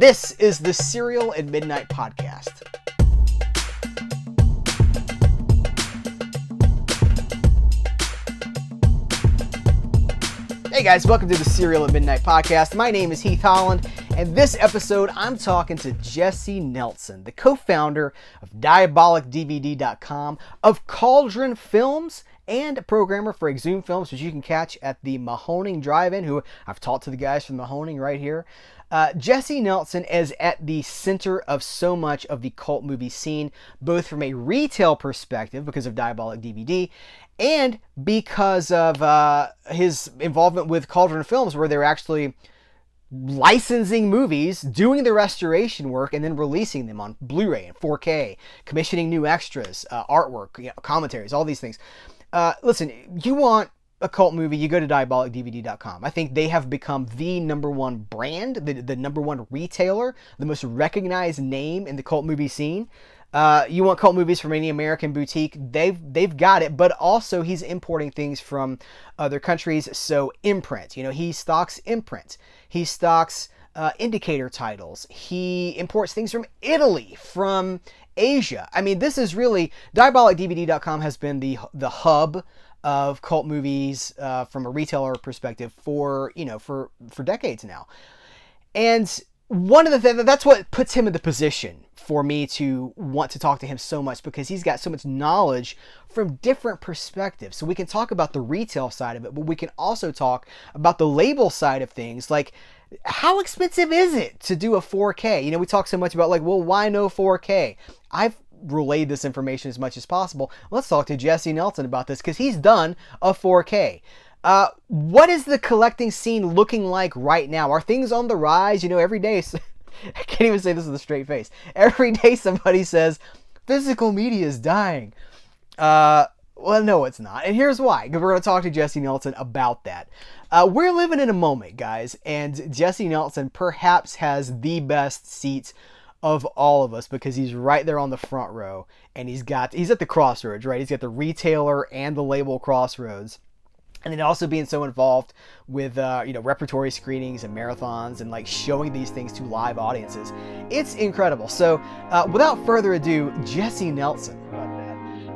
This is the Serial at Midnight podcast. Hey guys, welcome to the Serial at Midnight podcast. My name is Heath Holland, and this episode I'm talking to Jesse Nelson, the co-founder of DiabolikDVD.com, of Cauldron Films, and a programmer for Exhumed Films, which you can catch at the Mahoning Drive-In, who I've talked to the guys from Mahoning right here. Jesse Nelson is at the center of so much of the cult movie scene, both from a retail perspective because of DiabolikDVD, and because of his involvement with Cauldron Films, where they're actually licensing movies, doing the restoration work, and then releasing them on Blu-ray and 4K, commissioning new extras, artwork, commentaries, all these things. Listen, you want a cult movie, you go to DiabolikDVD.com. I think they have become the number one brand, the number one retailer, the most recognized name in the cult movie scene. You want cult movies from any American boutique, they've got it, but also he's importing things from other countries. So imprint, he stocks imprint. He stocks indicator titles. He imports things from Italy, from Asia. I mean, this is really, DiabolikDVD.com has been the hub of cult movies from a retailer perspective for decades now. And one of the things, that's what puts him in the position for me to want to talk to him so much, because he's got so much knowledge from different perspectives. So we can talk about the retail side of it, but we can also talk about the label side of things. Like, how expensive is it to do a 4K? We talk so much about why no 4K? I've relayed this information as much as possible. Let's talk to Jesse Nelson about this, because he's done a 4K. What is the collecting scene looking like right now? Are things on the rise? Every day, I can't even say this with a straight face. Every day somebody says, physical media is dying. Well, no, it's not. And here's why. We're going to talk to Jesse Nelson about that. We're living in a moment, guys, and Jesse Nelson perhaps has the best seats of all of us, because he's right there on the front row, and he's at the crossroads, right? He's got the retailer and the label crossroads. And then also being so involved with, repertory screenings and marathons and showing these things to live audiences. It's incredible. So without further ado, Jesse Nelson.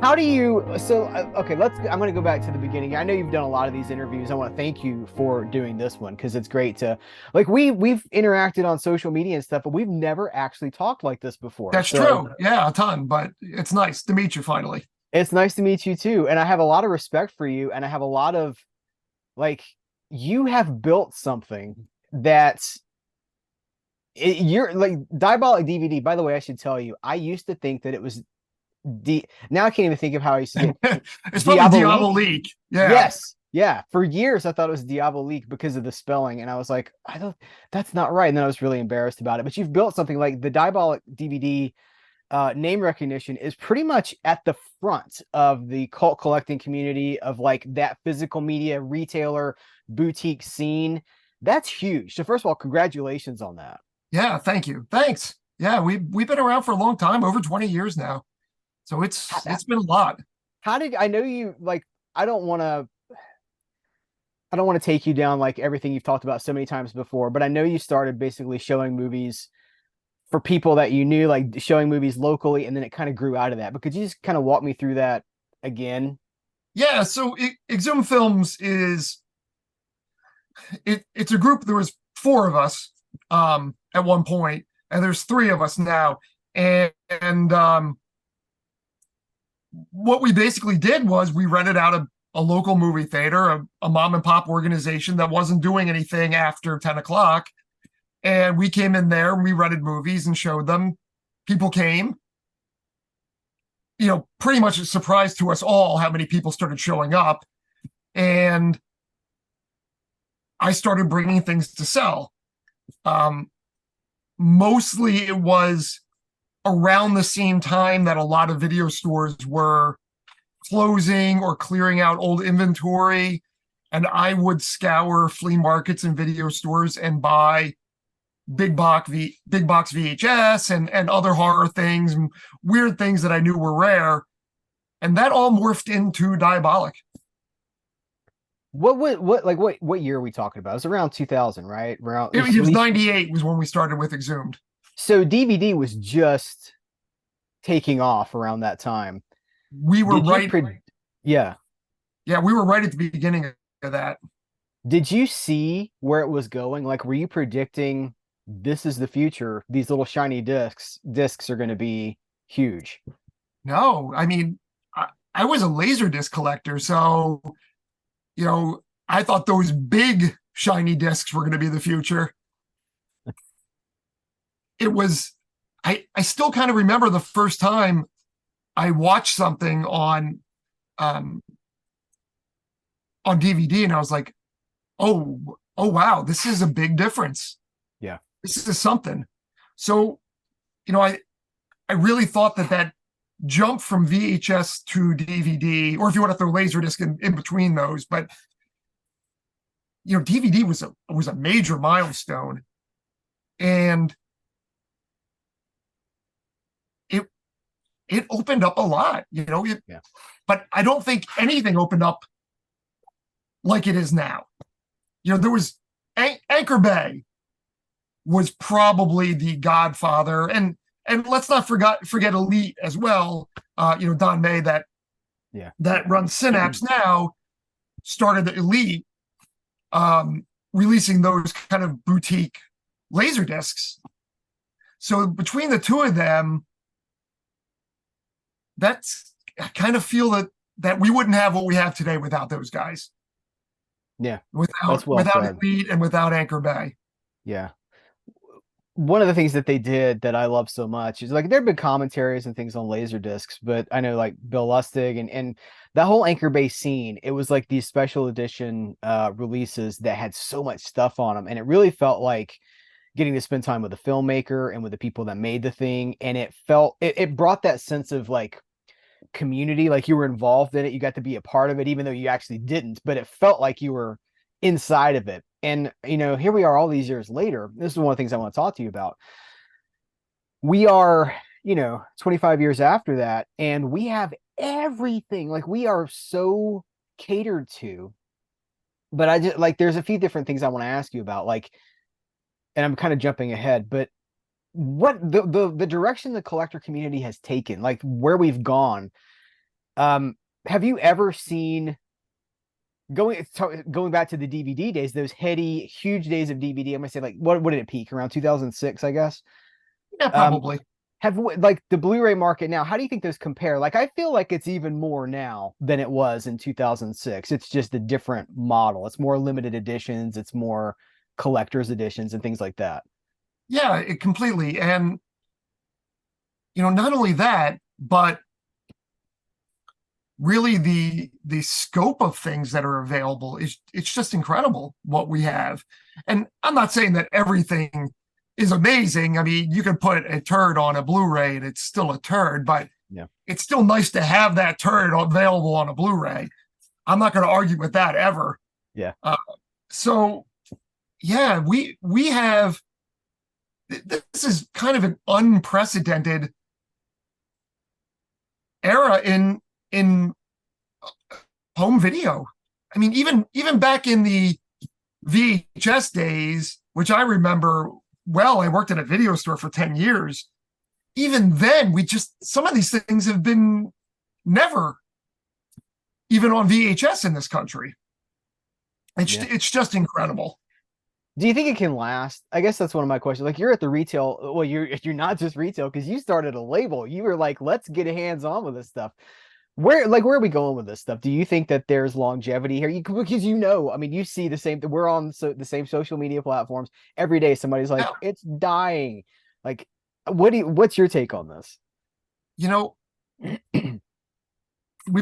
How do you, okay, I'm going to go back to the beginning. I know you've done a lot of these interviews. I want to thank you for doing this one, because it's great to, we've interacted on social media and stuff, but we've never actually talked like this before. That's true. Yeah, a ton, but it's nice to meet you finally. It's nice to meet you too. And I have a lot of respect for you, and I have a lot of, you have built something that you're DiabolikDVD. By the way, I should tell you, I used to think that it was now I can't even think of how I used to say it's probably Diabolik. Yeah. Yes. Yeah. For years I thought it was Diabolik because of the spelling, and I was like, that's not right. And then I was really embarrassed about it. But you've built something like the DiabolikDVD name recognition is pretty much at the front of the cult collecting community of that physical media retailer boutique scene. That's huge. So first of all, congratulations on that. Yeah, thank you. Thanks. Yeah, we've been around for a long time, over 20 years now. So it's been a lot. How did I know you? I don't want to take you down everything you've talked about so many times before, but I know you started basically showing movies for people that you knew, showing movies locally, and then it kind of grew out of that. But could you just kind of walk me through that again? Yeah, so Exhumed Films is it's a group. There was 4 of us at one point, and there's 3 of us now. And what we basically did was we rented out a local movie theater, a mom and pop organization that wasn't doing anything after 10 o'clock. And we came in there and we rented movies and showed them. People came. Pretty much a surprise to us all how many people started showing up. And I started bringing things to sell. Mostly it was around the same time that a lot of video stores were closing or clearing out old inventory. And I would scour flea markets and video stores and buy big box VHS and other horror things and weird things that I knew were rare. And that all morphed into Diabolik. what year are we talking about? It was around 2000, right? Around It, at it was least. 98 was when we started with Exhumed. So DVD was just taking off around that time. We were Did you right. pre Yeah. Yeah, we were right at the beginning of that. Did you see where it was going? Like, were you predicting this is the future? These little shiny discs are going to be huge. No, I mean, I was a Laserdisc collector, so I thought those big shiny discs were going to be the future. It was, I still kind of remember the first time I watched something um, on DVD, and I was like, oh wow, this is a big difference. Yeah. This is something. So, I really thought that jump from VHS to DVD, or if you want to throw Laserdisc in between those, but DVD was a major milestone, and it opened up a lot, Yeah. but I don't think anything opened up like it is now. There was Anchor Bay was probably the godfather, and let's not forget Elite as well. Don May that runs Synapse now started Elite, releasing those kind of boutique laser discs. So between the two of them, I kind of feel that we wouldn't have what we have today without those guys. Yeah. Without Elite and without Anchor Bay. Yeah. One of the things that they did that I love so much is like there have been commentaries and things on laser discs, but I know like Bill Lustig and that whole Anchor Bay scene, it was like these special edition releases that had so much stuff on them, and it really felt like getting to spend time with the filmmaker and with the people that made the thing, and it brought that sense of like community, like you were involved in it, you got to be a part of it even though you actually didn't, but it felt like you were inside of it. And here we are all these years later. This is one of the things I want to talk to you about. We are 25 years after that, and we have everything. Like, we are so catered to. But I just like there's a few different things I want to ask you about, like, and I'm kind of jumping ahead, but what the direction the collector community has taken, like where we've gone. Have you ever seen, going back to the DVD days, those heady, huge days of DVD? I'm gonna say, like, what did it peak around 2006, I guess? Yeah, probably. Have like the Blu-ray market now, how do you think those compare? Like, I feel like it's even more now than it was in 2006. It's just a different model. It's more limited editions, it's more collector's editions and things like that. Yeah, it completely. And not only that, but really the scope of things that are available it's just incredible what we have. And I'm not saying that everything is amazing. I mean, you can put a turd on a Blu-ray and it's still a turd, but it's still nice to have that turd available on a Blu-ray. I'm not going to argue with that ever. Yeah. So yeah, we have, this is kind of an unprecedented era in home video. I mean, even back in the VHS days, which I remember well, I worked at a video store for 10 years. Even then, some of these things have been never even on VHS in this country. It's just incredible. Do you think it can last? I guess that's one of my questions. Like, you're at the retail, well, you're not just retail, because you started a label. You were like, let's get hands on with this stuff. Where are we going with this stuff? Do you think that there's longevity here? Because I mean, you see the same. We're on the same social media platforms every day. Somebody's like, it's dying. Like, what's your take on this? We've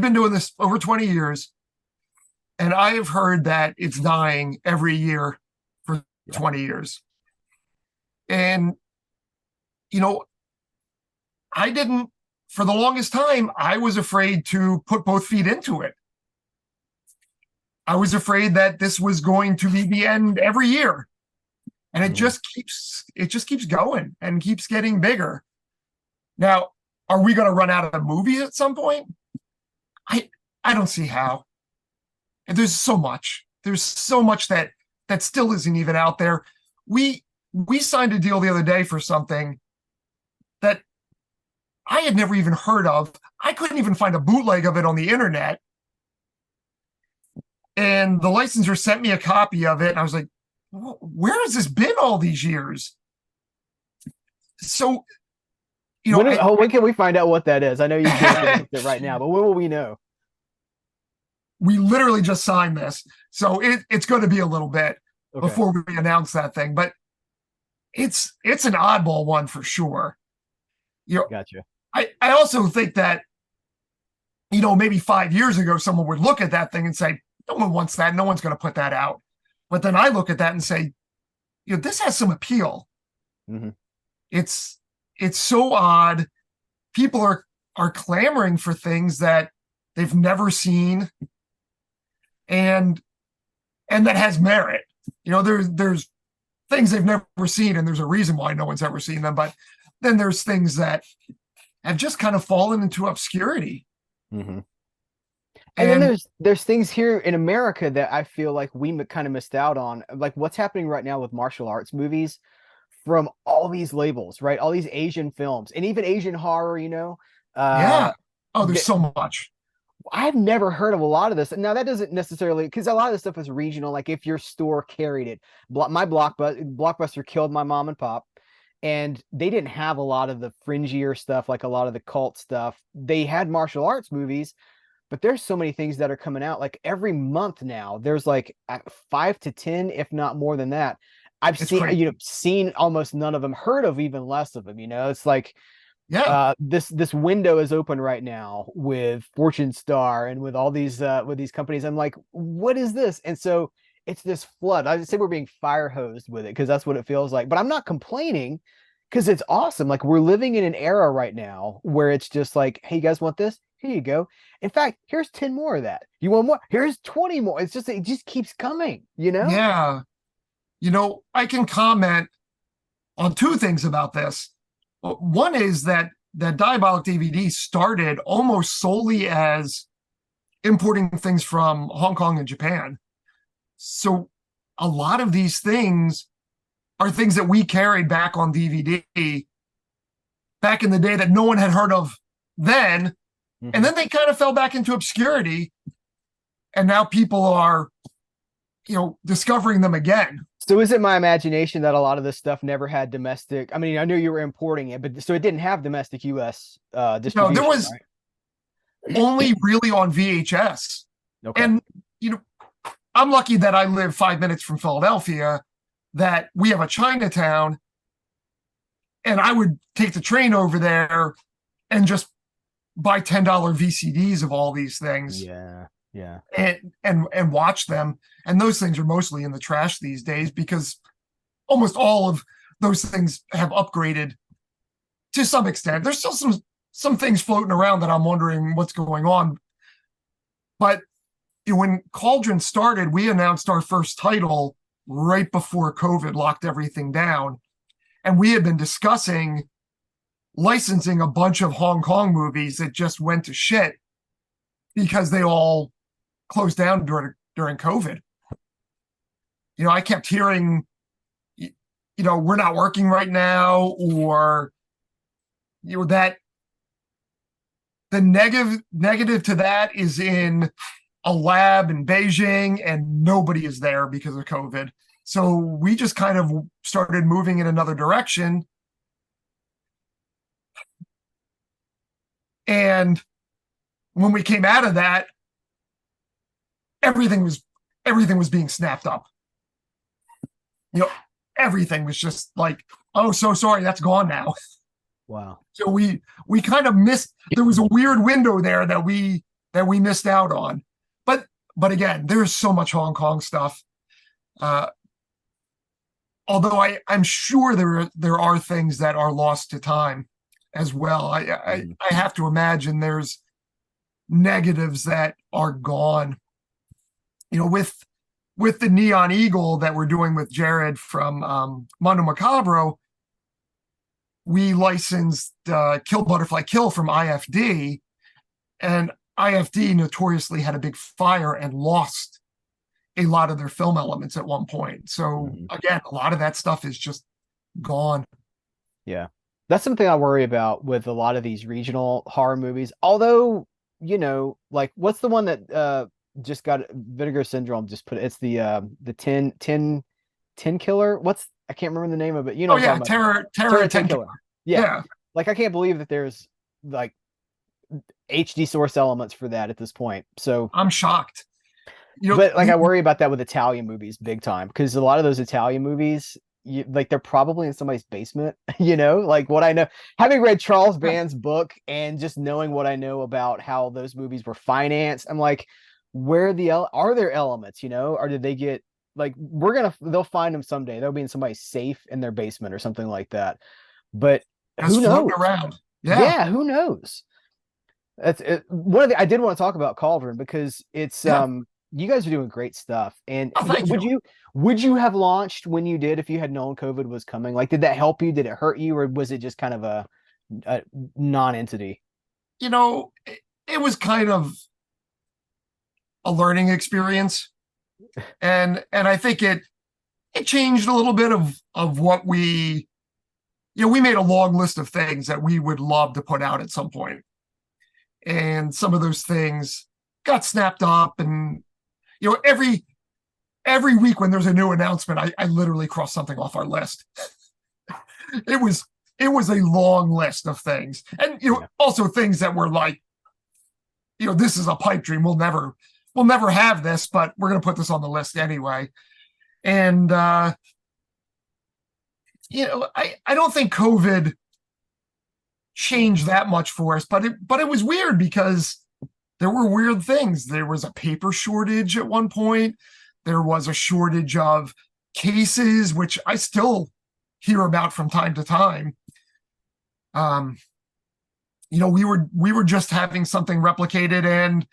been doing this over 20 years, and I have heard that it's dying every year for 20 years. And, I didn't, for the longest time, I was afraid to put both feet into it. I was afraid that this was going to be the end every year. And it just keeps going and keeps getting bigger. Now, are we going to run out of movies at some point? I don't see how. And there's so much. There's so much that still isn't even out there. We signed a deal the other day for something that I had never even heard of. I couldn't even find a bootleg of it on the internet. And the licensor sent me a copy of it, and I was like, where has this been all these years? So, when can we find out what that is? I know you can't announce it right now, but when will we know? We literally just signed this, so it's going to be a little bit before we announce that thing. But it's an oddball one for sure. Gotcha. I also think that maybe 5 years ago someone would look at that thing and say, no one wants that. No one's going to put that out. But then I look at that and say, this has some appeal. Mm-hmm. It's so odd. People are clamoring for things that they've never seen, and that has merit. There's things they've never seen, and there's a reason why no one's ever seen them. But then there's things that have just kind of fallen into obscurity. Mm-hmm. And then there's things here in America that I feel like we kind of missed out on, like what's happening right now with martial arts movies from all these labels, right? All these Asian films and even Asian horror, yeah. Oh, there's so much. I've never heard of a lot of this. Now that doesn't necessarily, because a lot of this stuff is regional. Like if your store carried it, my Blockbuster killed my mom and pop, and they didn't have a lot of the fringier stuff, like a lot of the cult stuff. They had martial arts movies. But there's so many things that are coming out like every month now. There's like 5 to 10, if not more than that. I've seen almost none of them, heard of even less of them. It's like, this window is open right now with Fortune Star and with all these companies. I'm like, what is this? And so it's this flood. I would say we're being fire hosed with it because that's what it feels like. But I'm not complaining because it's awesome. Like we're living in an era right now where it's just like, hey, you guys want this? Here you go. In fact, here's 10 more of that. You want more? Here's 20 more. It just keeps coming, Yeah. I can comment on two things about this. One is that DiabolikDVD started almost solely as importing things from Hong Kong and Japan. So a lot of these things are things that we carried back on DVD back in the day that no one had heard of then. Mm-hmm. And then they kind of fell back into obscurity. And now people are, discovering them again. So is it my imagination that a lot of this stuff never had domestic? I mean, I knew you were importing it, but so it didn't have domestic US distribution. No, there was only really on VHS. Okay. And, I'm lucky that I live 5 minutes from Philadelphia, that we have a Chinatown, and I would take the train over there and just buy $10 VCDs of all these things. Yeah. And watch them. And those things are mostly in the trash these days because almost all of those things have upgraded to some extent. There's still some things floating around that I'm wondering what's going on. But when Cauldron started, we announced our first title right before COVID locked everything down. And we had been discussing licensing a bunch of Hong Kong movies that just went to shit because they all closed down during COVID. I kept hearing, we're not working right now, or, that the negative to that is in a lab in Beijing and nobody is there because of COVID. So we just kind of started moving in another direction. And when we came out of that, everything was being snapped up. Everything was just like, oh, so sorry, that's gone now. Wow. So we kind of missed. There was a weird window there that we missed out on. But again, there's so much Hong Kong stuff. Although I'm sure there are things that are lost to time as well. I have to imagine there's negatives that are gone. With the Neon Eagle that we're doing with Jared from Mondo Macabro, we licensed Kill Butterfly Kill from IFD, and IFD notoriously had a big fire and lost a lot of their film elements at one point. So again, a lot of that stuff is just gone. Yeah. That's something I worry about with a lot of these regional horror movies. Although, like what's the one that just got Vinegar Syndrome just put it's the 10 killer. I can't remember the name of it. You know Oh what I'm yeah, talking about. Terror 10 10 killer. Killer. Yeah. Yeah. Like I can't believe that there's like HD source elements for that at this point. So I'm shocked. but like I worry about that with Italian movies big time because a lot of those Italian movies, like they're probably in somebody's basement. Like what I know, having read Charles Band's book and just knowing what I know about how those movies were financed, I'm like, where are there elements? Or did they get like they'll find them someday. They'll be in somebody's safe in their basement or something like that. But who knows? Around. Yeah, who knows? That's it. I did want to talk about Cauldron because it's you guys are doing great stuff. And would you have launched when you did if you had known COVID was coming? Like, did that help you? Did it hurt you, or was it just kind of a non-entity? It was kind of a learning experience, and I think it changed a little bit of what we made a long list of things that we would love to put out at some point. And some of those things got snapped up, and every week when there's a new announcement, I literally cross something off our list. It was a long list of things, and also things that were like, this is a pipe dream. We'll never have this, but we're going to put this on the list anyway. And I don't think COVID changed that much for us, but it was weird because there were weird things. There was a paper shortage at one point. There was a shortage of cases, which I still hear about from time to time. We were just having something replicated, and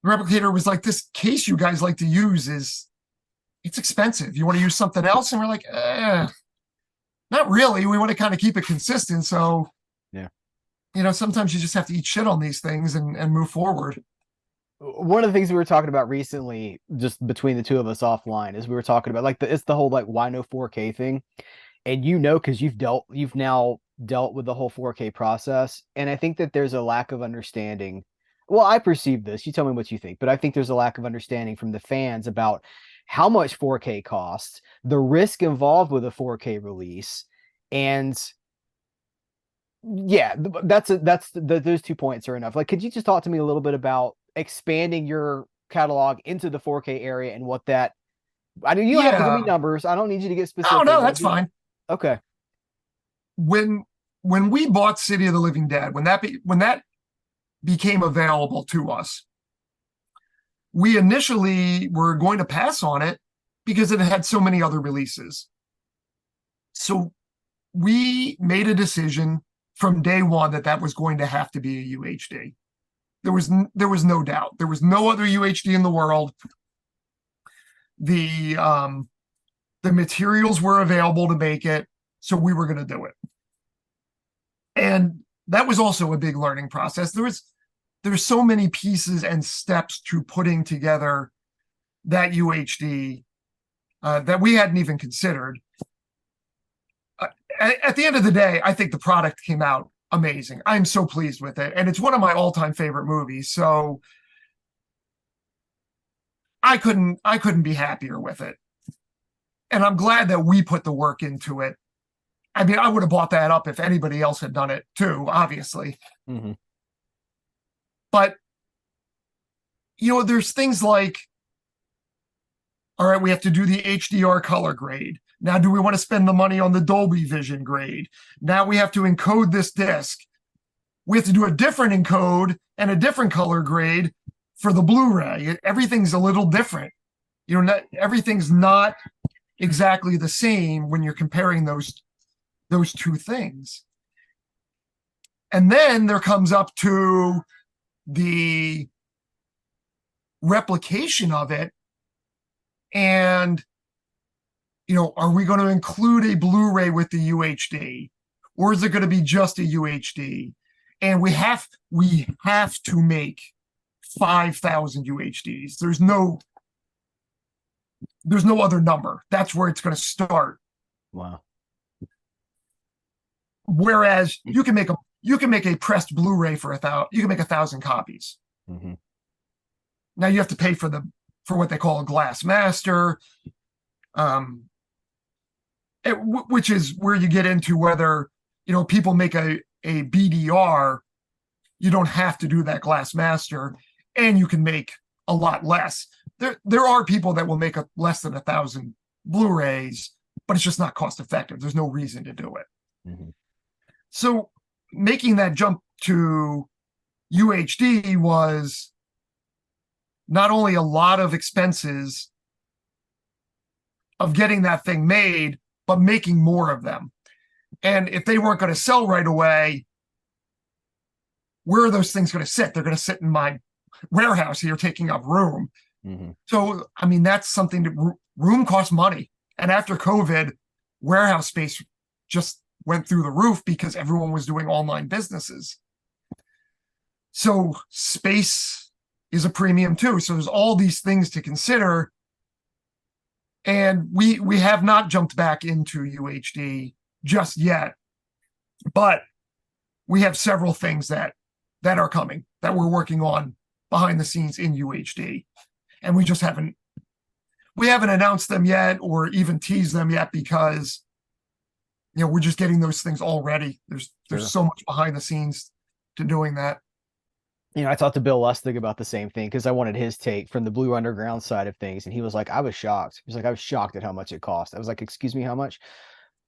the replicator was like, this case you guys like to use it's expensive. You want to use something else? And we're like, not really. We want to kind of keep it consistent. So, sometimes you just have to eat shit on these things and move forward. One of the things we were talking about recently, just between the two of us offline, is we were talking about it's the whole like why no 4K thing, and because you've now dealt with the whole 4K process, and I think that there's a lack of understanding. Well, I perceive this. You tell me what you think, but I think there's a lack of understanding from the fans about how much 4K costs, the risk involved with a 4K release, and those 2 points are enough. Like, could you just talk to me a little bit about expanding your catalog into the 4K area and what that? I mean, you don't have to give me numbers. I don't need you to get specific. Oh no, that's fine. Okay. When we bought City of the Living Dead, when that became available to us, we initially were going to pass on it because it had so many other releases. So we made a decision from day one that was going to have to be a UHD. There was no doubt. There was no other UHD in the world. The materials were available to make it, so we were going to do it. And that was also a big learning process. There's so many pieces and steps to putting together that UHD that we hadn't even considered. At the end of the day, I think the product came out amazing. I'm so pleased with it, and it's one of my all-time favorite movies. So I couldn't be happier with it, and I'm glad that we put the work into it. I mean, I would have bought that up if anybody else had done it too, obviously. Mm-hmm. But there's things like, all right, we have to do the HDR color grade. Now, do we want to spend the money on the Dolby Vision grade? Now we have to encode this disc. We have to do a different encode and a different color grade for the Blu-ray. Everything's a little different. Everything's not exactly the same when you're comparing those two things. And then there comes up to the replication of it, and are we going to include a Blu-ray with the UHD, or is it going to be just a UHD? and we have to make 5,000 UHDs. There's no other number. That's where it's going to start. Wow. Whereas you can make a pressed Blu-ray for 1,000. You can make 1,000 copies. Mm-hmm. Now you have to pay for what they call a glass master, which is where you get into whether people make a BDR. You don't have to do that glass master, and you can make a lot less. There are people that will make less than 1,000 Blu-rays, but it's just not cost effective. There's no reason to do it. Mm-hmm. So making that jump to UHD was not only a lot of expenses of getting that thing made, but making more of them. And if they weren't going to sell right away, where are those things going to sit? They're going to sit in my warehouse here, taking up room. Mm-hmm. So, I mean, that's something that room costs money. And after COVID, warehouse space just went through the roof because everyone was doing online businesses. So space is a premium too. So there's all these things to consider. And we have not jumped back into UHD just yet, but we have several things that are coming, that we're working on behind the scenes in UHD. And we just haven't announced them yet or even teased them yet because we're just getting those things all ready. There's so much behind the scenes to doing that. I talked to Bill Lustig about the same thing because I wanted his take from the Blue Underground side of things. And he was like, I was shocked. He was like, I was shocked at how much it cost. I was like, excuse me, how much?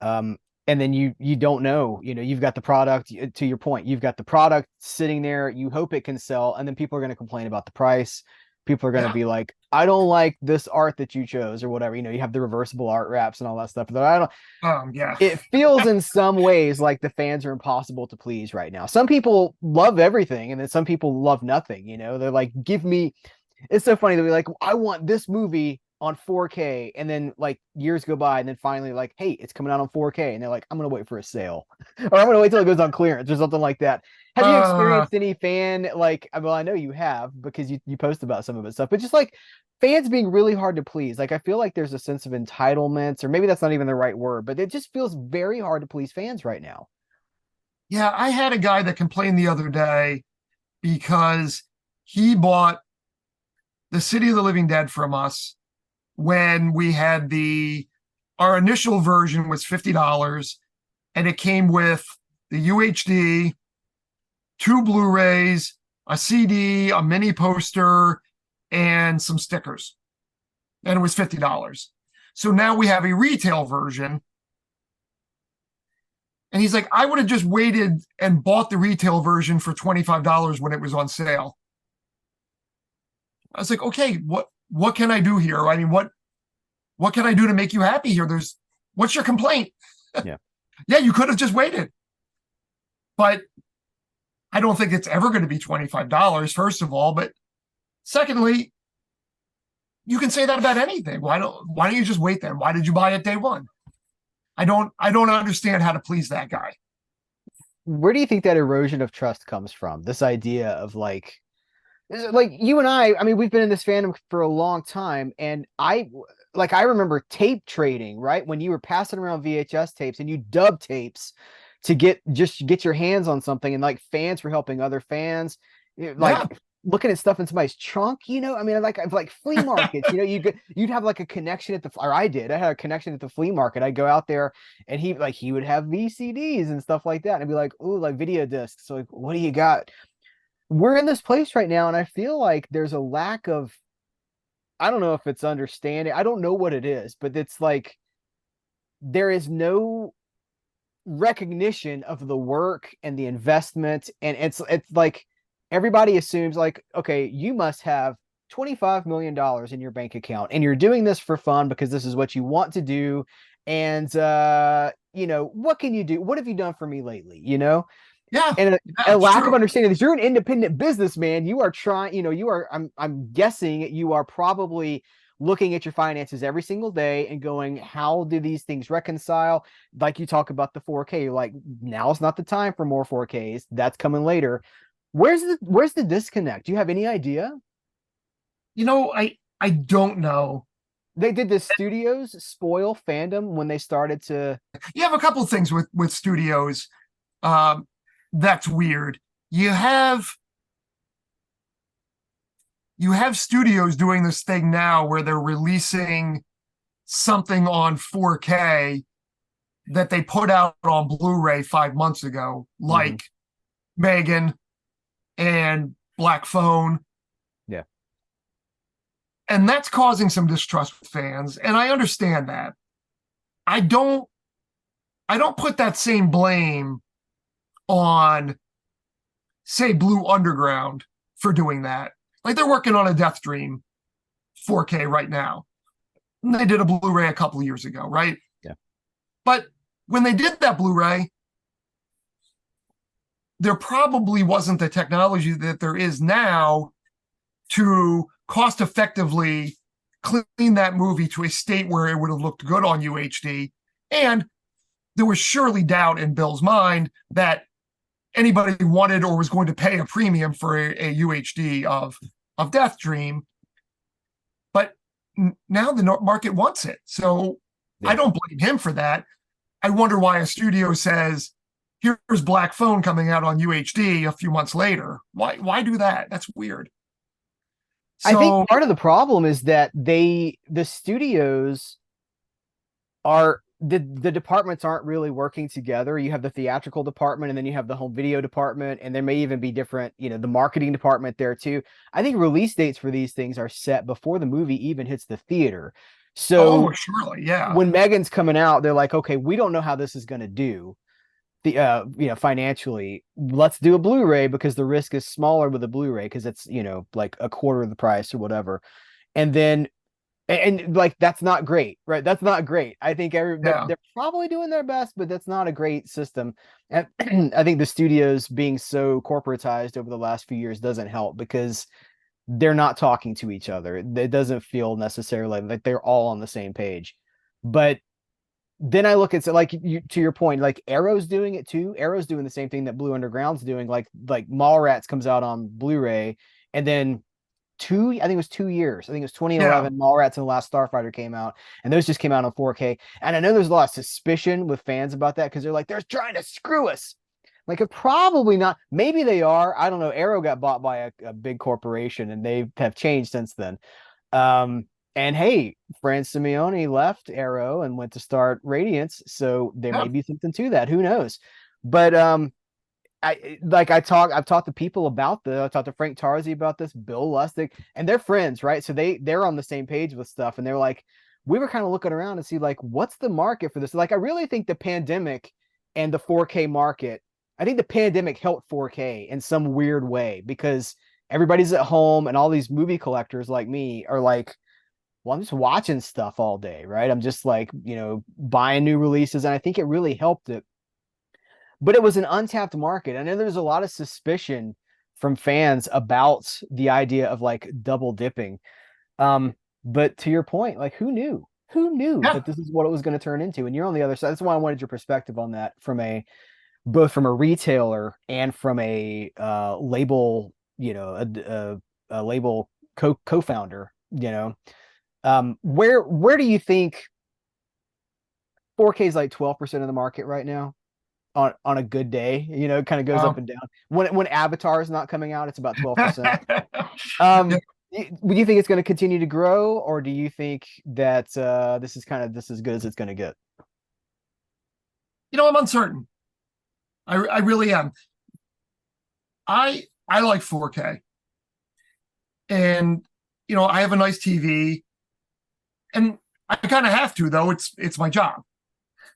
And then you don't know, you've got the product, to your point, you've got the product sitting there. You hope it can sell. And then people are going to complain about the price. People are going to be like, I don't like this art that you chose or whatever. You have the reversible art wraps and all that stuff. But I don't. It feels in some ways like the fans are impossible to please right now. Some people love everything, and then some people love nothing. They're like, give me. It's so funny. They'll be like, I want this movie on 4K, and then like years go by, and then finally like, hey, it's coming out on 4K, and they're like, I'm gonna wait for a sale, or I'm gonna wait till it goes on clearance or something like that. Have you experienced any fan like? Well, I know you have because you post about some of it stuff, but just like fans being really hard to please. Like I feel like there's a sense of entitlement, or maybe that's not even the right word, but it just feels very hard to please fans right now. Yeah, I had a guy that complained the other day because he bought the City of the Living Dead from us when we had our initial version was $50, and it came with the UHD, 2 Blu-rays, a CD, a mini poster, and some stickers. And it was $50. So now we have a retail version. And he's like, I would have just waited and bought the retail version for $25 when it was on sale. I was like, okay, what can I do here? I mean, what can I do to make you happy here? What's your complaint? Yeah. Yeah, you could have just waited. But I don't think it's ever going to be $25, first of all. But secondly, you can say that about anything. Why don't you just wait then? Why did you buy it day one? I don't understand how to please that guy. Where do you think that erosion of trust comes from? This idea of like you and I mean, we've been in this fandom for a long time, and I remember tape trading, right? When you were passing around VHS tapes and you dub tapes to get your hands on something, and like fans were helping other fans, looking at stuff in somebody's trunk, I mean, like flea markets, you'd have like a connection I had a connection at the flea market. I'd go out there and he would have VCDs and stuff like that. And I'd be like, ooh, like video discs. So like, what do you got? We're in this place right now, and I feel like there's a lack of, I don't know if it's understanding. I don't know what it is, but it's like there is no recognition of the work and the investment. And it's like everybody assumes like, okay, you must have $25 million in your bank account and you're doing this for fun because this is what you want to do. And, what can you do? What have you done for me lately? Yeah. And a lack of understanding that you're an independent businessman. You are trying, I'm guessing you are probably looking at your finances every single day and going, how do these things reconcile? Like you talk about the 4K, you're like, now's not the time for more 4Ks. That's coming later. Where's the disconnect? Do you have any idea? I don't know. They did the studios spoil fandom when they started to. You have a couple of things with studios. That's weird. You have studios doing this thing now where they're releasing something on 4K that they put out on Blu-ray 5 months ago, like Megan and Black Phone. Yeah. And that's causing some distrust with fans, and I understand that. I don't put that same blame on, say, Blue Underground for doing that. Like, they're working on a Death Dream 4K right now. And they did a Blu-ray a couple of years ago, right? Yeah. But when they did that Blu-ray, there probably wasn't the technology that there is now to cost effectively clean that movie to a state where it would have looked good on UHD. And there was surely doubt in Bill's mind that anybody wanted or was going to pay a premium for a UHD of Death Dream. But now the market wants it. So yeah. I don't blame him for that. I wonder why a studio says, here's Black Phone coming out on UHD a few months later. Why do that? That's weird. So, I think part of the problem is that the studios are the departments aren't really working together. You have the theatrical department, and then you have the home video department, and there may even be different, the marketing department there too. I think release dates for these things are set before the movie even hits the theater. So surely, yeah. When Megan's coming out, they're like, okay, we don't know how this is going to do. Financially, let's do a Blu-ray because the risk is smaller with a Blu-ray because it's like a quarter of the price or whatever. And then and like that's not great, right? That's not great. I think they're probably doing their best, but that's not a great system. And I think the studios being so corporatized over the last few years doesn't help because they're not talking to each other. It doesn't feel necessarily like they're all on the same page. But then I look at it, like to your point, like Arrow's doing it too. Arrow's doing the same thing that Blue Underground's doing. Like Mallrats comes out on Blu-ray, and then I think it was 2 years. I think it was 2011. Yeah. Mallrats and The Last Starfighter came out, and those just came out on 4K. And I know there's a lot of suspicion with fans about that because they're like, they're trying to screw us. Like, probably not. Maybe they are. I don't know. Arrow got bought by a big corporation, and they have changed since then. And hey, Fran Simeone left Arrow and went to start Radiance, so there may be something to that. Who knows? But I've talked to people about this. I talked to Frank Tarzi about this, Bill Lustig, and they're friends, right? So they're on the same page with stuff, and they're like, we were kind of looking around to see like what's the market for this. Like, I really think the pandemic and the 4K market. I think the pandemic helped 4K in some weird way because everybody's at home, and all these movie collectors like me are like, well, I'm just watching stuff all day, right? I'm just like, buying new releases. And I think it really helped it. But it was an untapped market. I know there's a lot of suspicion from fans about the idea of like double dipping. But to your point, like who knew that this is what it was going to turn into? And you're on the other side. That's why I wanted your perspective on that both from a retailer and from a label, a label co-founder, where do you think 4K is like 12% of the market right now on a good day? It kind of goes up and down. When Avatar is not coming out, it's about 12%. Do you think it's going to continue to grow, or do you think that this is as good as it's going to get? I'm uncertain. I really am. I like 4K, and I have a nice TV. And I kind of have to, though. It's my job.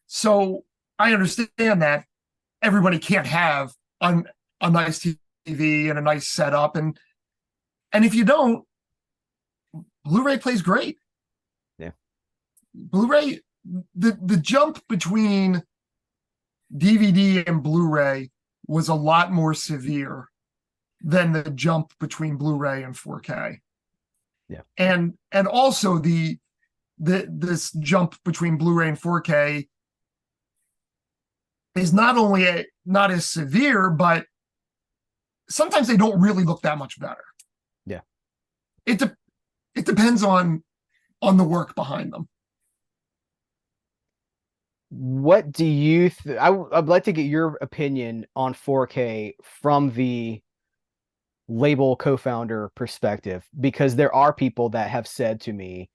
So I understand that everybody can't have a nice TV and a nice setup. And if you don't, Blu-ray plays great. Yeah. Blu-ray, the jump between DVD and Blu-ray was a lot more severe than the jump between Blu-ray and 4K. Yeah. And also this jump between Blu-ray and 4K is not only not as severe, but sometimes they don't really look that much better. Yeah. It depends on the work behind them. What do you I'd like to get your opinion on 4K from the label co-founder perspective, because there are people that have said to me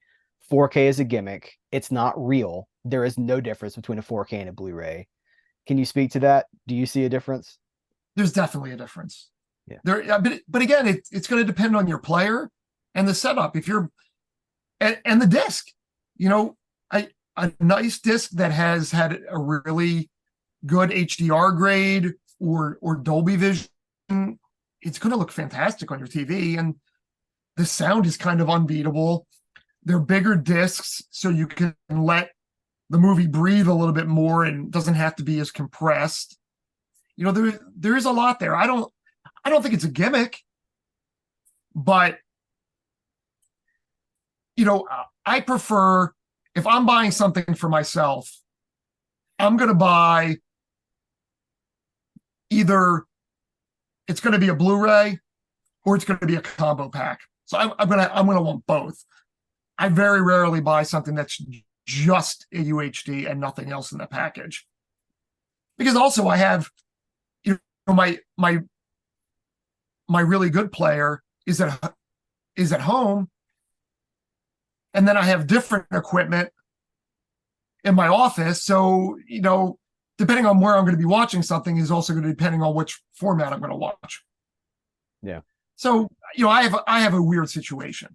4K is a gimmick. It's not real. There is no difference between a 4K and a Blu-ray. Can you speak to that? Do you see a difference? There's definitely a difference. Yeah. But again, it's going to depend on your player and the setup. If you're and the disc, a nice disc that has had a really good HDR grade or Dolby Vision, it's going to look fantastic on your TV, and the sound is kind of unbeatable. They're bigger discs, so you can let the movie breathe a little bit more and doesn't have to be as compressed. There is a lot there. I don't think it's a gimmick, but I prefer, if I'm buying something for myself, I'm going to buy either it's going to be a Blu-ray or it's going to be a combo pack. So I'm going to want both. I very rarely buy something that's just a UHD and nothing else in the package, because also I have, my really good player is at home, and then I have different equipment in my office. So, depending on where I'm going to be watching something is also going to be depending on which format I'm going to watch. Yeah. So, I have a weird situation.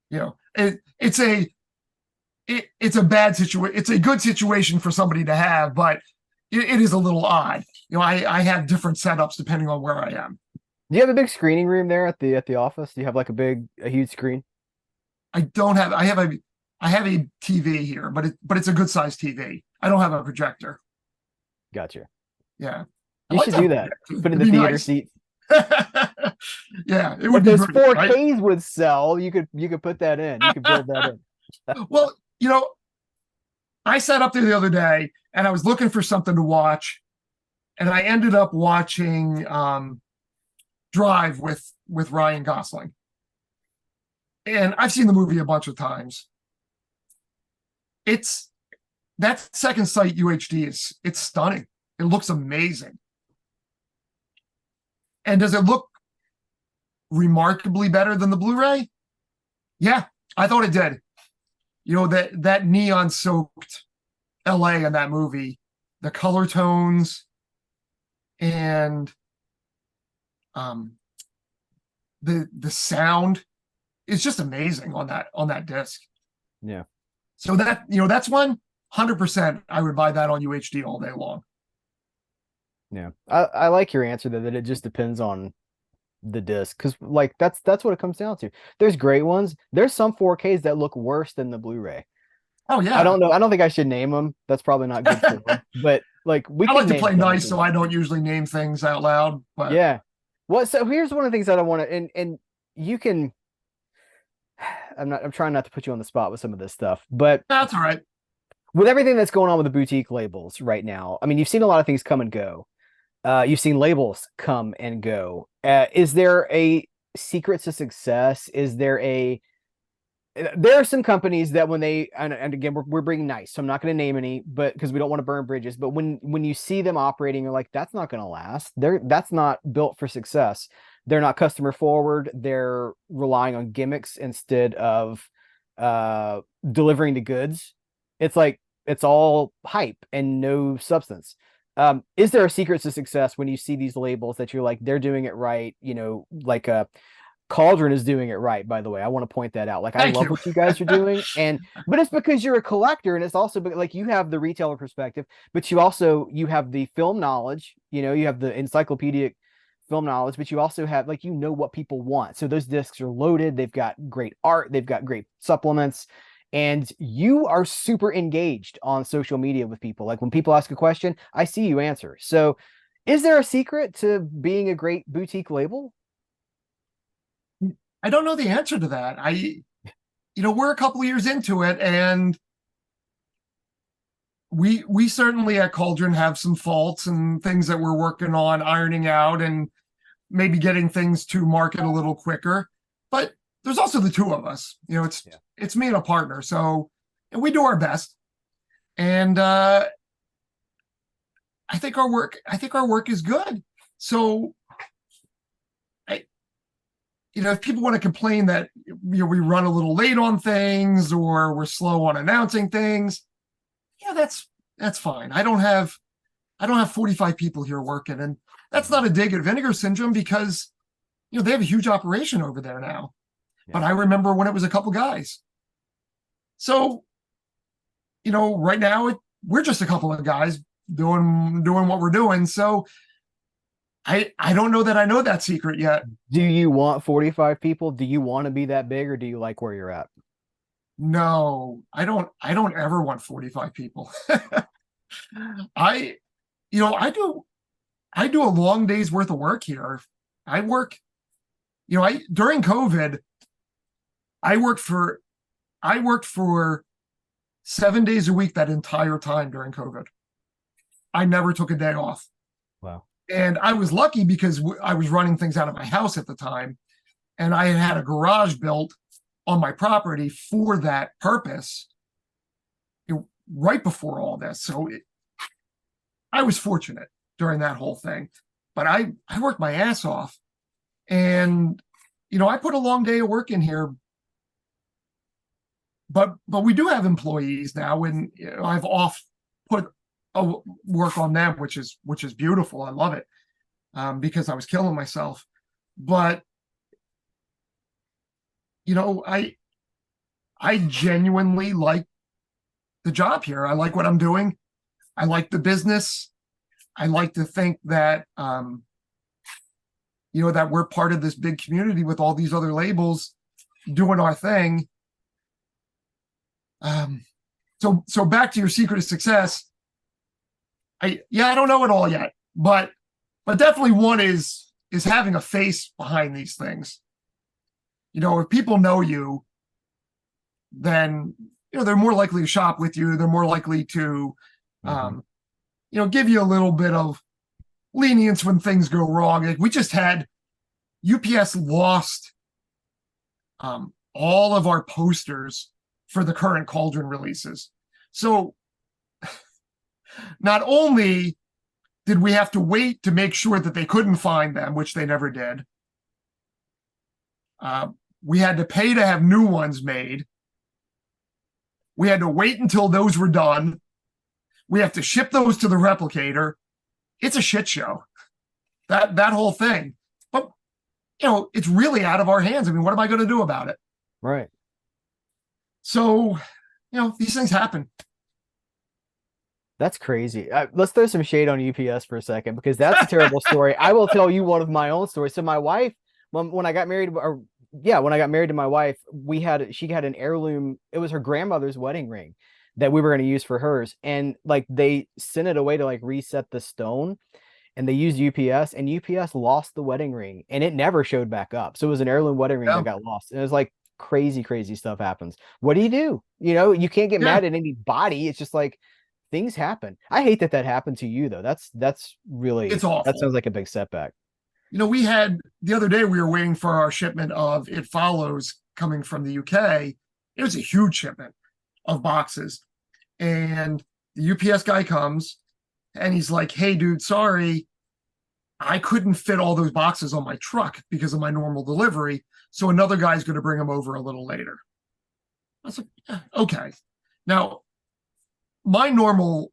It's a bad situation. It's a good situation for somebody to have, but it is a little odd. I have different setups depending on where I am. Do you have a big screening room there at the office? Do you have like a huge screen? I don't have. I have a TV here, but it's a good sized TV. I don't have a projector. Gotcha. Yeah, you should do that. Put in the theater seat. Yeah, it would if be those great, 4Ks right? would sell, you could put that in. You could build that in. Well, I sat up there the other day and I was looking for something to watch, and I ended up watching Drive with Ryan Gosling. And I've seen the movie a bunch of times. That second sight UHD it's stunning. It looks amazing. And does it look remarkably better than the Blu-ray? Yeah, I thought it did. That neon soaked LA in that movie, the color tones and the sound is just amazing on that disc. Yeah. So that's 100% I would buy that on UHD all day long. Yeah. I like your answer that it just depends on the disc, because like that's what it comes down to. There's great ones. There's some 4Ks that look worse than the Blu-ray. Oh yeah. I don't know. I don't think I should name them. That's probably not good for them. But like I like to play nice, so I don't usually name things out loud. But yeah. Well, so here's one of the things that I want to, and you can. I'm trying not to put you on the spot with some of this stuff, but that's all right. With everything that's going on with the boutique labels right now, I mean, you've seen a lot of things come and go. You've seen labels come and go. Is there a secret to success? There are some companies that when they, and again, we're being nice, so I'm not going to name any, but because we don't want to burn bridges, but when you see them operating, you're like, that's not going to last. That's not built for success. They're not customer forward. They're relying on gimmicks instead of delivering the goods. It's like, it's all hype and no substance. Is there a secret to success when you see these labels that you're like, they're doing it right? Like Cauldron is doing it right, by the way. I want to point that out. Like, I love what you guys are doing. But it's because you're a collector, and it's also like you have the retailer perspective, but you have the film knowledge, you have the encyclopedic film knowledge, but you also have what people want. So those discs are loaded, they've got great art, they've got great supplements, and you are super engaged on social media with people. Like when people ask a question, I see you answer. So is there a secret to being a great boutique label? I don't know the answer to that. We're a couple of years into it, and we certainly at Cauldron have some faults and things that we're working on ironing out, and maybe getting things to market a little quicker. But there's also the two of us. It's me and a partner, and we do our best. And I think our work is good. So if people want to complain that we run a little late on things or we're slow on announcing things, that's fine. I don't have 45 people here working, and that's not a dig at Vinegar Syndrome, because they have a huge operation over there now. Yeah. But I remember when it was a couple guys. So right now we're just a couple of guys doing what we're doing. So I don't know that I know that secret yet. Do you want 45 people? Do you want to be that big, or do you like where you're at? No, I don't ever want 45 people. I do a long day's worth of work here. I work, during COVID, I worked for 7 days a week that entire time during COVID. I never took a day off. Wow. And I was lucky because I was running things out of my house at the time, and I had a garage built on my property for that purpose right before all this. So I was fortunate during that whole thing, but I worked my ass off, and I put a long day of work in here. But we do have employees now, and I've put work on them, which is beautiful. I love it, because I was killing myself. But I genuinely like the job here. I like what I'm doing. I like the business. I like to think that that we're part of this big community with all these other labels doing our thing. So back to your secret of success. I don't know it all yet, but definitely one is having a face behind these things. If people know you, then they're more likely to shop with you. They're more likely to give you a little bit of lenience when things go wrong. Like, we just had UPS lost all of our posters for the current Cauldron releases. So not only did we have to wait to make sure that they couldn't find them, which they never did, we had to pay to have new ones made. We had to wait until those were done. We have to ship those to the replicator. It's a shit show, that whole thing. But, it's really out of our hands. I mean, what am I going to do about it? Right. So, these things happen. That's crazy. Let's throw some shade on UPS for a second, because that's a terrible story. I will tell you one of my own stories. So my wife, when I got married, when I got married to my wife, she had an heirloom. It was her grandmother's wedding ring that we were going to use for hers. And like, they sent it away to like reset the stone, and they used UPS, and UPS lost the wedding ring, and it never showed back up. So it was an heirloom wedding ring that got lost. And it was like, crazy stuff happens. What do? You can't get mad at anybody. It's just like, things happen. I hate that happened to you, though. That's really, it's awful. That sounds like a big setback. We had, the other day, we were waiting for our shipment of It Follows coming from the UK. It was a huge shipment of boxes. And the UPS guy comes, and he's like, "Hey, dude, sorry, I couldn't fit all those boxes on my truck because of my normal delivery. So another guy's going to bring them over a little later." I was like, okay. Now, my normal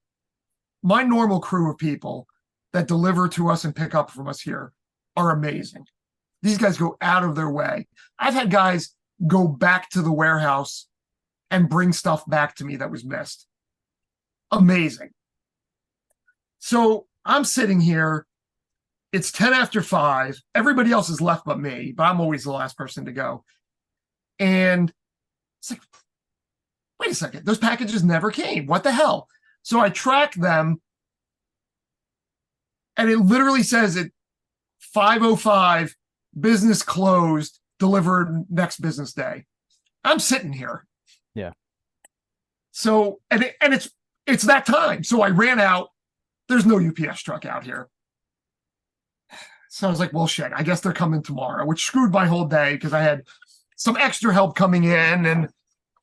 crew of people that deliver to us and pick up from us here are amazing. These guys go out of their way. I've had guys go back to the warehouse and bring stuff back to me that was missed. Amazing. So I'm sitting here. It's 10 after 5. Everybody else is left but me, but I'm always the last person to go. And it's like, wait a second, those packages never came. What the hell? So I track them, and it literally says at 5:05, business closed, delivered next business day. I'm sitting here. Yeah. So, and it's that time. So I ran out. There's no UPS truck out here. So I was like, well, shit, I guess they're coming tomorrow, which screwed my whole day because I had some extra help coming in, and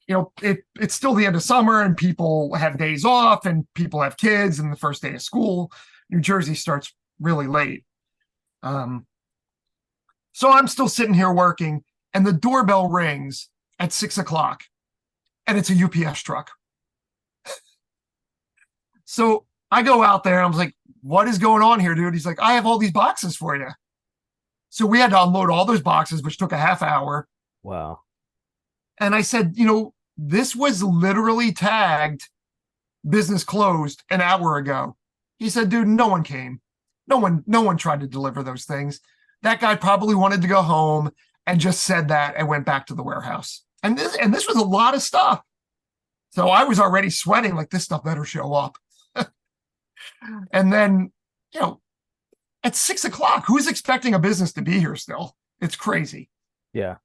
it's still the end of summer and people have days off and people have kids and the first day of school. New Jersey starts really late. So I'm still sitting here working, and the doorbell rings at 6:00, and it's a UPS truck. So I go out there, and I was like, what is going on here, dude? He's like, I have all these boxes for you. So we had to unload all those boxes, which took a half hour. Wow. And I said, this was literally tagged business closed an hour ago. He said, dude, no one came. No one tried to deliver those things. That guy probably wanted to go home and just said that and went back to the warehouse. And this was a lot of stuff. So I was already sweating like this stuff better show up. And then, at 6:00, who's expecting a business to be here still? It's crazy. Yeah.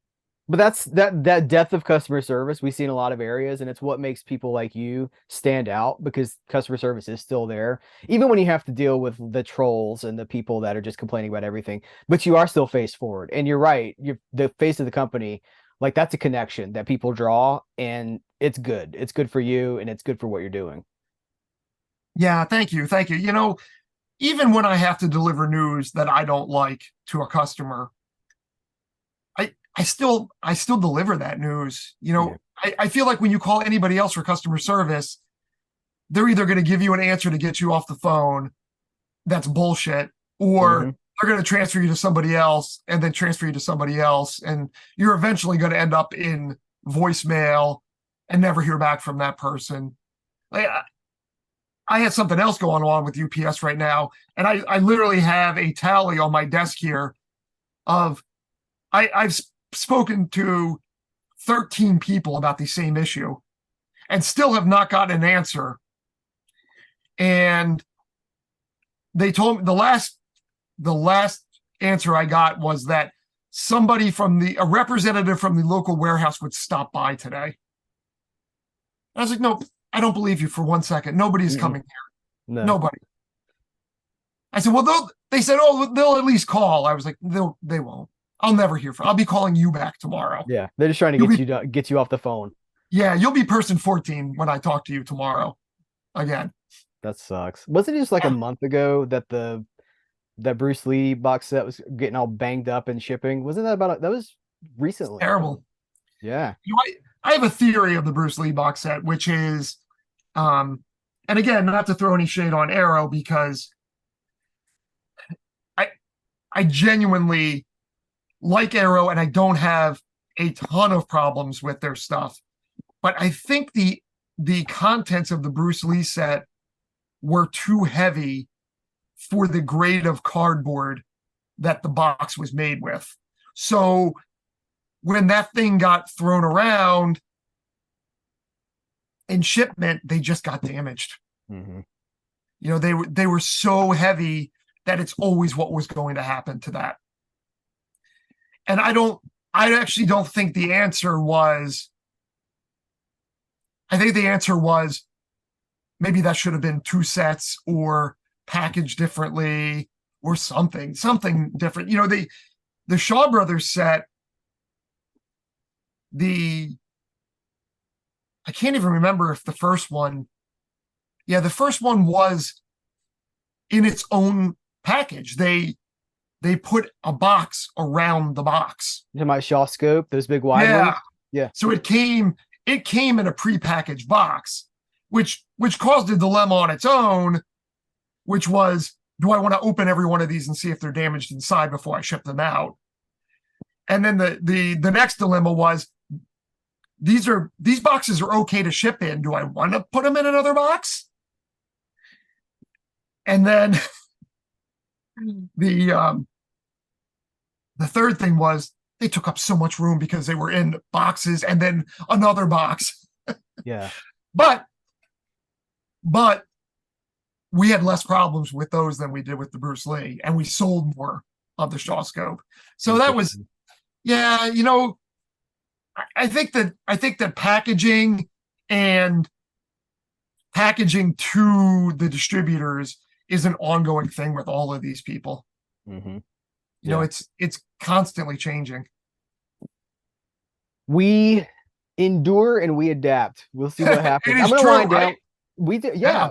But that's that death of customer service we see in a lot of areas, and it's what makes people like you stand out, because customer service is still there, even when you have to deal with the trolls and the people that are just complaining about everything. But you are still face forward, and you're right. You're the face of the company. Like, that's a connection that people draw, and it's good. It's good for you, and it's good for what you're doing. Yeah, thank you. Even when I have to deliver news that I don't like to a customer, I still deliver that news. Yeah. I feel like when you call anybody else for customer service, they're either going to give you an answer to get you off the phone that's bullshit, or they're going to transfer you to somebody else and then transfer you to somebody else, and you're eventually going to end up in voicemail and never hear back from that person. Like, I had something else going on with UPS right now, and I literally have a tally on my desk here of I've spoken to 13 people about the same issue and still have not gotten an answer. And they told me the last answer I got was that a representative from the local warehouse would stop by today. I was like, no, I don't believe you for 1 second. Nobody's coming here. No. Nobody. I said, well, they said, oh, they'll at least call. I was like, they won't. I'll never hear from. I'll be calling you back tomorrow. Yeah, they're just trying to get you off the phone. Yeah, you'll be person 14 when I talk to you tomorrow again. That sucks. Wasn't it just like a month ago that that Bruce Lee box set was getting all banged up and shipping? Wasn't that that was recently? It's terrible. Yeah. I have a theory of the Bruce Lee box set, which is, and again, not to throw any shade on Arrow, because I genuinely like Arrow, and I don't have a ton of problems with their stuff. But I think the contents of the Bruce Lee set were too heavy for the grade of cardboard that the box was made with. So when that thing got thrown around in shipment, they just got damaged. They were so heavy that it's always what was going to happen to that. And I actually don't think the answer was, I think the answer was maybe that should have been 2 sets or packaged differently or something different. The Shaw Brothers set, I can't even remember if the first one was in its own package. They put a box around the box. You know my Shaw scope, those big wide ones? Yeah. So it came in a prepackaged box, which caused a dilemma on its own, which was, do I want to open every one of these and see if they're damaged inside before I ship them out? And then the next dilemma was, these boxes are okay to ship in. Do I want to put them in another box? And then the third thing was, they took up so much room because they were in boxes and then another box. Yeah. But we had less problems with those than we did with the Bruce Lee, and we sold more of the Shaw scope. So that was Yeah, I think that and packaging to the distributors is an ongoing thing with all of these people. Mm-hmm. It's constantly changing. We endure and we adapt. We'll see what happens. It I'm is gonna true, wind down. right? Yeah.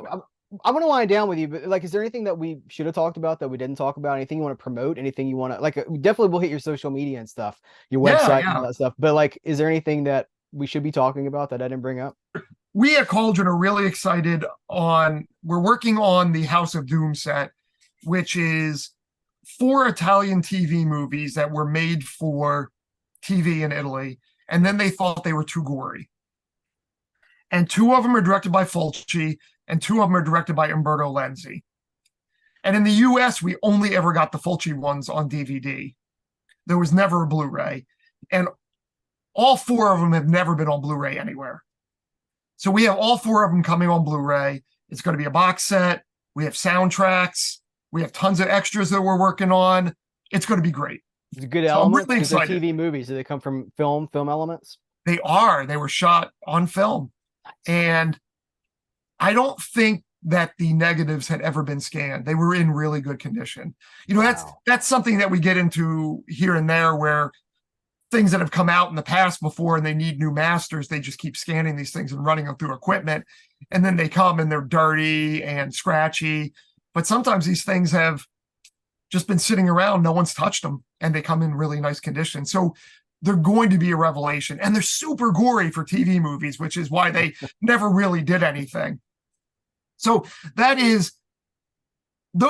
I'm gonna wind down with you. But like, is there anything that we should have talked about that we didn't talk about? Anything you want to promote? Anything you want to like? We definitely will hit your social media and stuff, your Yeah, website and all yeah. that stuff. But like, is there anything that we should be talking about that I didn't bring up? We at Cauldron are really excited we're working on the House of Doom set, which is 4 Italian TV movies that were made for TV in Italy, and then they thought they were too gory. And 2 of them are directed by Fulci, and 2 of them are directed by Umberto Lenzi. And in the US, we only ever got the Fulci ones on DVD. There was never a Blu-ray. And all 4 of them have never been on Blu-ray anywhere. So we have all 4 of them coming on Blu-ray. It's going to be a box set. We have soundtracks. We have tons of extras that we're working on. It's going to be great. It's good So I'm elements really because they're excited. TV movies. Do they come from film elements? They are. They were shot on film. And I don't think that the negatives had ever been scanned. They were in really good condition. Wow. That's something that we get into here and there where things that have come out in the past before and they need new masters, they just keep scanning these things and running them through equipment. And then they come and they're dirty and scratchy. But sometimes these things have just been sitting around, no one's touched them, and they come in really nice condition. So they're going to be a revelation. And they're super gory for TV movies, which is why they never really did anything. So those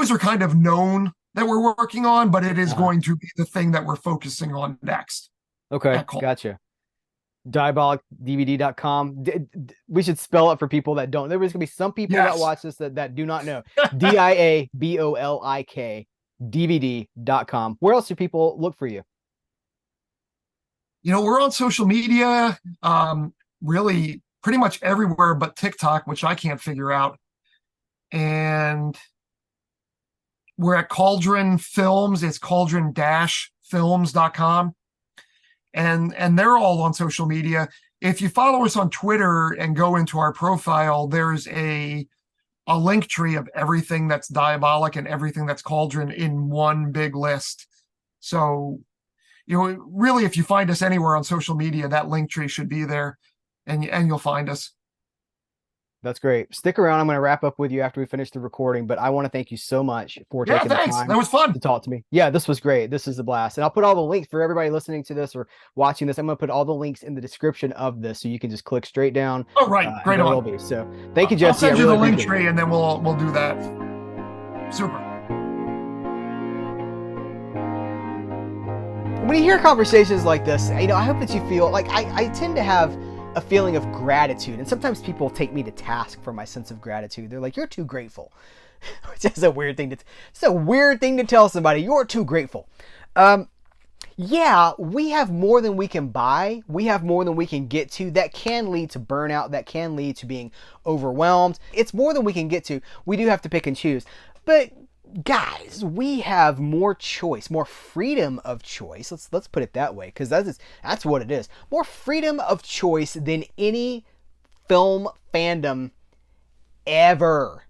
are kind of known that we're working on, but it is going to be the thing that we're focusing on next. Okay, gotcha. DiabolikDVD.com. We should spell it for people that don't. There's gonna be some people that watch this that do not know. DIABOLIK DVD.com. Where else do people look for you? We're on social media, really pretty much everywhere but TikTok, which I can't figure out. And we're at Cauldron Films. It's cauldron-films.com. And they're all on social media. If you follow us on Twitter and go into our profile, there's a link tree of everything that's Diabolik and everything that's Cauldron in one big list. So, really, if you find us anywhere on social media, that link tree should be there, and you'll find us. That's great. Stick around. I'm going to wrap up with you after we finish the recording, but I want to thank you so much for taking the time. That was fun to talk to me. Yeah, this was great. This is a blast. And I'll put all the links for everybody listening to this or watching this. I'm going to put all the links in the description of this so you can just click straight down. Oh, right. Great on. So thank you, Jesse. I'll send you the link tree and then we'll do that. Super. When you hear conversations like this, I hope that you feel like I tend to have a feeling of gratitude, and sometimes people take me to task for my sense of gratitude. They're like, "You're too grateful," which is a weird thing to tell somebody. You're too grateful. Yeah, we have more than we can buy. We have more than we can get to. That can lead to burnout. That can lead to being overwhelmed. It's more than we can get to. We do have to pick and choose, but guys, we have more choice, more freedom of choice. Let's put it that way, because that's what it is. More freedom of choice than any film fandom ever.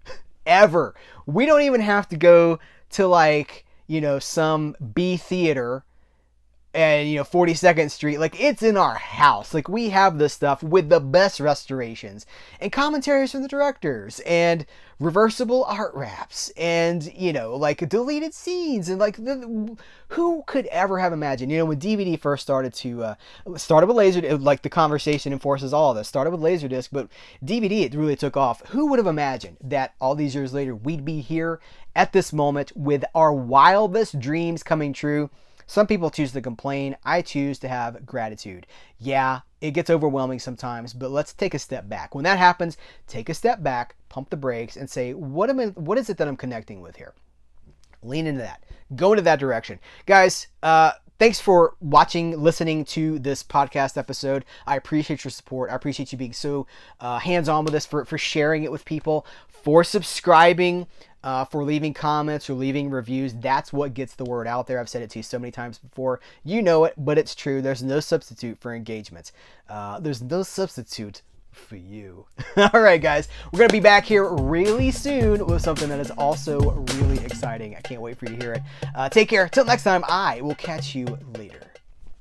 We don't even have to go to some B theater and 42nd Street. Like, it's in our house. Like, we have this stuff with the best restorations and commentaries from the directors and reversible art wraps and deleted scenes and who could ever have imagined, when DVD first started with Laserdisc, like the conversation enforces all of this, started with Laserdisc, but DVD, it really took off. Who would have imagined that all these years later we'd be here at this moment with our wildest dreams coming true? Some people choose to complain. I choose to have gratitude. Yeah, it gets overwhelming sometimes, but let's take a step back. When that happens, take a step back, pump the brakes, and say, what is it that I'm connecting with here? Lean into that. Go into that direction. Guys, thanks for watching, listening to this podcast episode. I appreciate your support. I appreciate you being so hands-on with this, for sharing it with people, for subscribing. for leaving comments or leaving reviews. That's what gets the word out there. I've said it to you so many times before. You know it, but it's true. There's no substitute for engagement. There's no substitute for you. All right, guys, we're going to be back here really soon with something that is also really exciting. I can't wait for you to hear it. Take care. Till next time, I will catch you later.